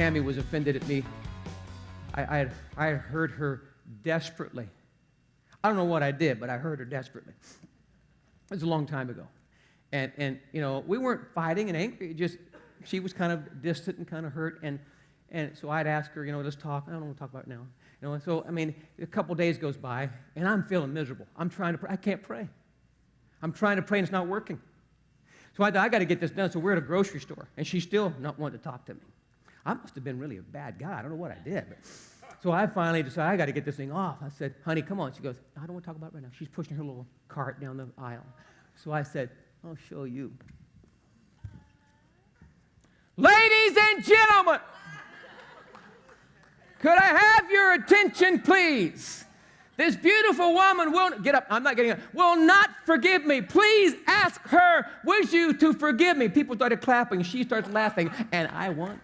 Tammy was offended at me. I had hurt her desperately. I don't know what I did, but I hurt her desperately. It was a long time ago. And you know, we weren't fighting and angry. Just she was kind of distant and kind of hurt. And so I'd ask her, you know, let's talk. I don't want to talk about it now. You know, so, I mean, a couple days goes by, and I'm feeling miserable. I'm trying to pray. I can't pray. I'm trying to pray, and it's not working. So I thought, I got to get this done. So we're at a grocery store, and she's still not wanting to talk to me. I must have been really a bad guy. I don't know what I did. But. So I finally decided, I got to get this thing off. I said, honey, come on. She goes, I don't want to talk about it right now. She's pushing her little cart down the aisle. So I said, I'll show you. Ladies and gentlemen, could I have your attention, please? This beautiful woman will, get up, I'm not getting up, will not forgive me. Please ask her, would you to forgive me? People started clapping. She starts laughing, and I won.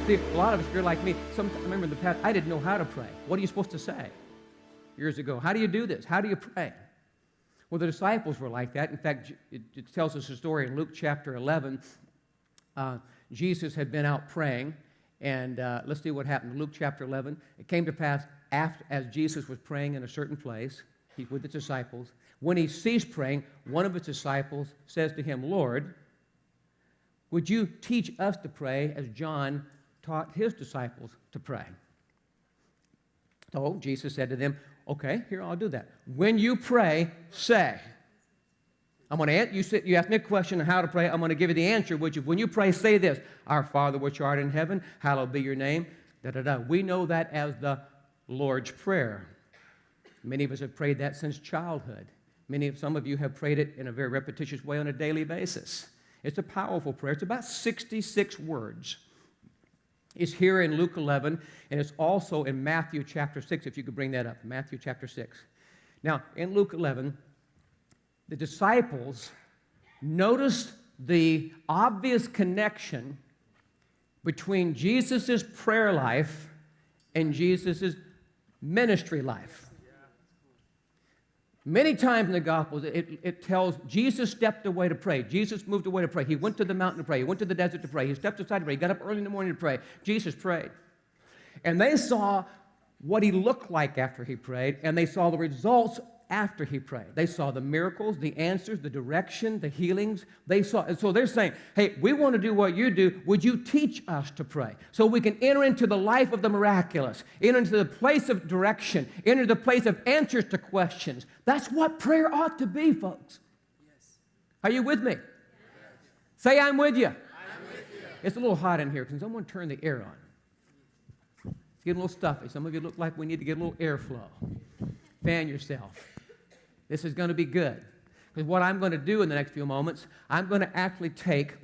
See, a lot of us, you're like me. I remember in the past, I didn't know how to pray. What are you supposed to say? Years ago, how do you do this? How do you pray? Well, the disciples were like that. In fact, it tells us a story in Luke chapter 11. Jesus had been out praying, and let's see what happened. Luke chapter 11, it came to pass as Jesus was praying in a certain place, he's with the disciples. When he ceased praying, one of his disciples says to him, Lord, would you teach us to pray as John taught his disciples to pray? So Jesus said to them, okay, here, I'll do that. When you pray, say. I'm going to answer, you asked me a question on how to pray. I'm going to give you the answer, which is when you pray, say this, Our Father which art in heaven, hallowed be your name. Da-da-da. We know that as the Lord's Prayer. Many of us have prayed that since childhood. Some of you have prayed it in a very repetitious way on a daily basis. It's a powerful prayer. It's about 66 words. It's here in Luke 11, and it's also in Matthew chapter 6, if you could bring that up, Matthew chapter 6. Now, in Luke 11, the disciples noticed the obvious connection between Jesus' prayer life and Jesus' ministry life. Many times in the Gospels, it tells Jesus stepped away to pray. Jesus moved away to pray. He went to the mountain to pray. He went to the desert to pray. He stepped aside to pray. He got up early in the morning to pray. Jesus prayed. And they saw what he looked like after he prayed, and they saw the results after he prayed. They saw the miracles, the answers, the direction, the healings. And so they're saying, hey, we want to do what you do. Would you teach us to pray so we can enter into the life of the miraculous, enter into the place of direction, enter the place of answers to questions? That's what prayer ought to be, folks. Yes. Are you with me? Yes. Say, I'm with you. I'm with you. It's a little hot in here. Can someone turn the air on? It's getting a little stuffy. Some of you look like we need to get a little airflow. Fan yourself. This is going to be good. Because what I'm going to do in the next few moments, I'm going to actually take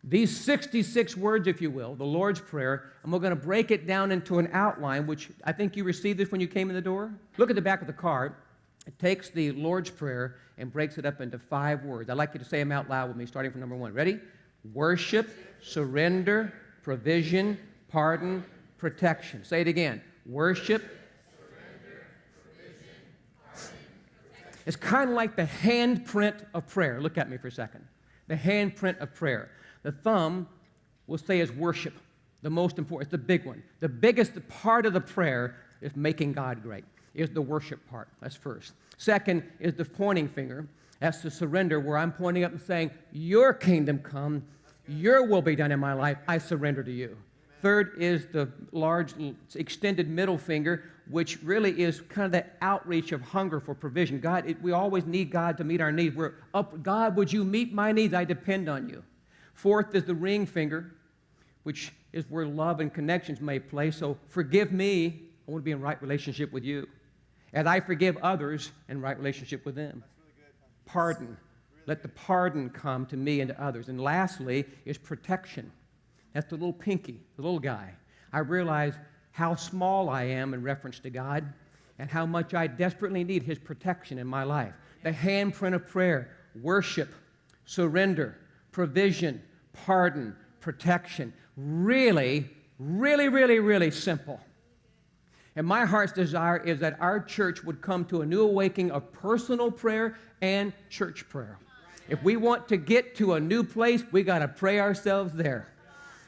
these 66 words, if you will, the Lord's Prayer, and we're going to break it down into an outline, which I think you received this when you came in the door. Look at the back of the card. It takes the Lord's Prayer and breaks it up into 5 words. I'd like you to say them out loud with me, starting from number 1. Ready? Worship, surrender, provision, pardon, protection. Say it again. Worship. It's kind of like the handprint of prayer. Look at me for a second. The handprint of prayer. The thumb will say is worship, the most important. It's the big one. The biggest part of the prayer is making God great, is the worship part. That's first. Second is the pointing finger. That's the surrender, where I'm pointing up and saying, your kingdom come, your will be done in my life. I surrender to you. Third is the large extended middle finger, which really is kind of that outreach of hunger for provision. God, we always need God to meet our needs. We're up, God, would you meet my needs? I depend on you. Fourth is the ring finger, which is where love and connections may play. So forgive me. I want to be in right relationship with you. As I forgive others, in right relationship with them. Pardon. Let the pardon come to me and to others. And lastly is protection. That's the little pinky, the little guy. I realize how small I am in reference to God and how much I desperately need His protection in my life. The handprint of prayer, worship, surrender, provision, pardon, protection. Really, really, really, really simple. And my heart's desire is that our church would come to a new awakening of personal prayer and church prayer. If we want to get to a new place, we got to pray ourselves there.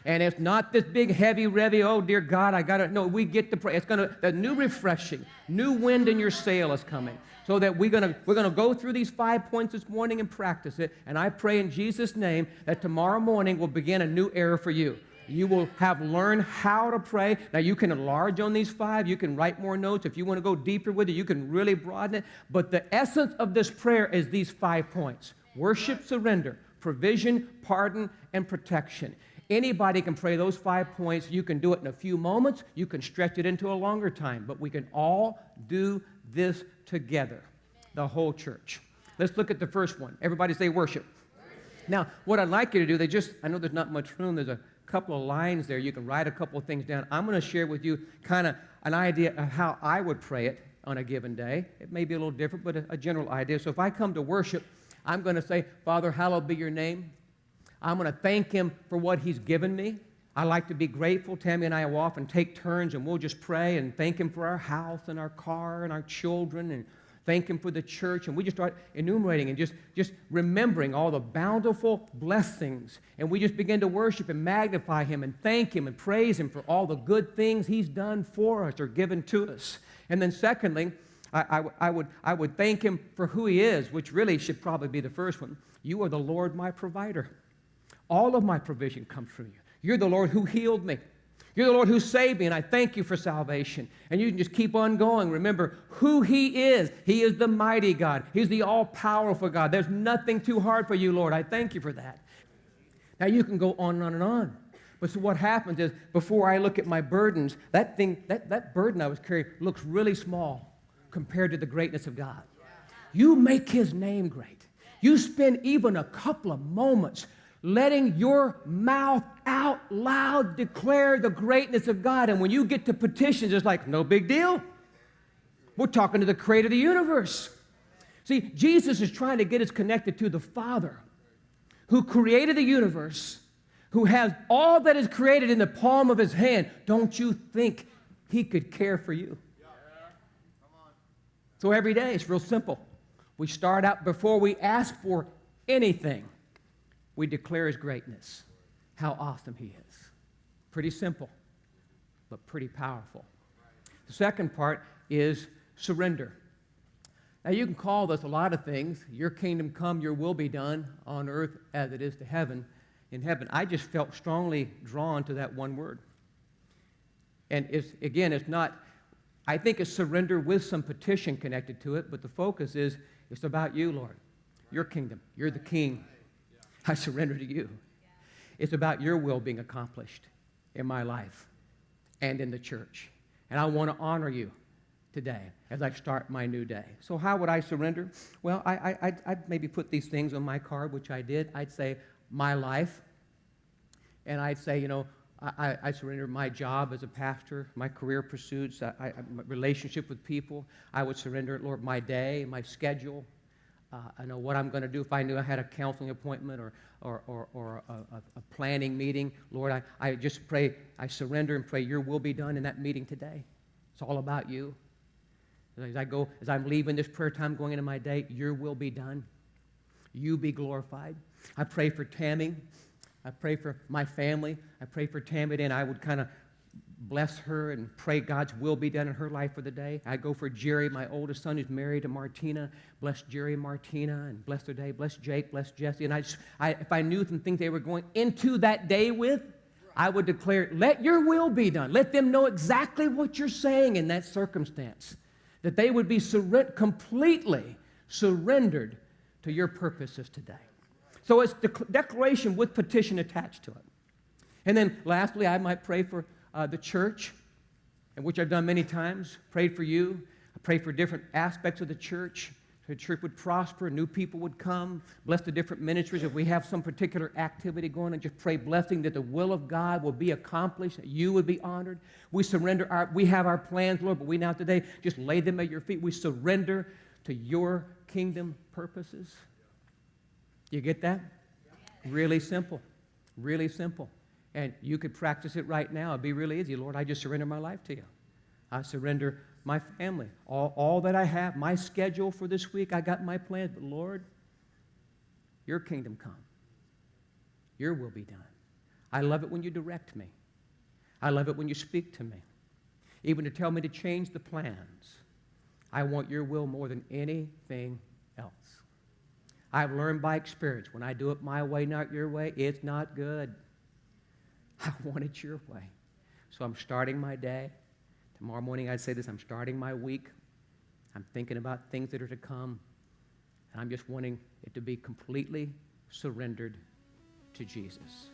And it's not this big heavy revy, oh dear God, I got to, no, we get to pray. It's going to, the new refreshing, new wind in your sail is coming. So that we're going to go through these 5 points this morning and practice it. And I pray in Jesus' name that tomorrow morning will begin a new era for you. You will have learned how to pray. Now, you can enlarge on these 5. You can write more notes. If you want to go deeper with it, you can really broaden it. But the essence of this prayer is these 5 points. Worship, surrender, provision, pardon, and protection. Anybody can pray those 5 points. You can do it in a few moments. You can stretch it into a longer time. But we can all do this together, the whole church. Let's look at the first one. Everybody say worship. Now, what I'd like you to do, I know there's not much room. There's a couple of lines there. You can write a couple of things down. I'm going to share with you kind of an idea of how I would pray it on a given day. It may be a little different, but a general idea. So if I come to worship, I'm going to say, Father, hallowed be your name. I'm going to thank him for what he's given me. I like to be grateful. Tammy and I will often take turns, and we'll just pray and thank him for our house and our car and our children, and thank him for the church. And we just start enumerating and just remembering all the bountiful blessings. And we just begin to worship and magnify him and thank him and praise him for all the good things he's done for us or given to us. And then secondly, I would thank him for who he is, which really should probably be the first one. You are the Lord, my provider. All of my provision comes from you. You're the Lord who healed me. You're the Lord who saved me, and I thank you for salvation. And you can just keep on going. Remember who he is. He is the mighty God. He's the all-powerful God. There's nothing too hard for you, Lord. I thank you for that. Now, you can go on and on and on. But so what happens is, before I look at my burdens, that burden I was carrying looks really small compared to the greatness of God. You make his name great. You spend even a couple of moments letting your mouth out loud declare the greatness of God. And when you get to petitions, it's like, no big deal. We're talking to the creator of the universe. See, Jesus is trying to get us connected to the Father who created the universe, who has all that is created in the palm of his hand. Don't you think he could care for you? So every day, it's real simple. We start out before we ask for anything. We declare his greatness, how awesome he is. Pretty simple, but pretty powerful. The second part is surrender. Now, you can call this a lot of things. Your kingdom come, your will be done on earth as it is to heaven. In heaven, I just felt strongly drawn to that one word. And it's not, I think it's surrender with some petition connected to it, but the focus is, it's about you, Lord. Your kingdom. You're the king. I surrender to you. It's about your will being accomplished in my life and in the church. And I want to honor you today as I start my new day. So how would I surrender? Well, I'd maybe put these things on my card, which I did. I'd say my life. And I'd say, I surrender my job as a pastor, my career pursuits, my relationship with people. I would surrender, Lord, my day, my schedule. I know what I'm going to do if I knew I had a counseling appointment or a planning meeting. Lord, I just pray, I surrender and pray your will be done in that meeting today. It's all about you. As I'm leaving this prayer time, going into my day, your will be done. You be glorified. I pray for Tammy. I pray for my family. I pray for Tammy, and I would kind of bless her and pray God's will be done in her life for the day. I go for Jerry, my oldest son, who's married to Martina. Bless Jerry and Martina, and bless their day. Bless Jake, bless Jesse. And if I knew some things they were going into that day with, I would declare, let your will be done. Let them know exactly what you're saying in that circumstance, that they would be completely surrendered to your purposes today. So it's the declaration with petition attached to it. And then lastly, I might pray for the church, and which I've done many times, prayed for you. I pray for different aspects of the church. The church would prosper, new people would come, bless the different ministries. If we have some particular activity going on, just pray blessing that the will of God will be accomplished, that you would be honored. We surrender we have our plans, Lord, but we now today just lay them at your feet. We surrender to your kingdom purposes. You get that? Really simple. Really simple. And you could practice it right now. It'd be really easy. Lord, I just surrender my life to you. I surrender my family, all that I have, my schedule for this week. I got my plans, but Lord, your kingdom come. Your will be done. I love it when you direct me. I love it when you speak to me, even to tell me to change the plans. I want your will more than anything else. I've learned by experience, when I do it my way, not your way, it's not good. I want it your way. So I'm starting my day. Tomorrow morning I'd say this, I'm starting my week. I'm thinking about things that are to come. And I'm just wanting it to be completely surrendered to Jesus.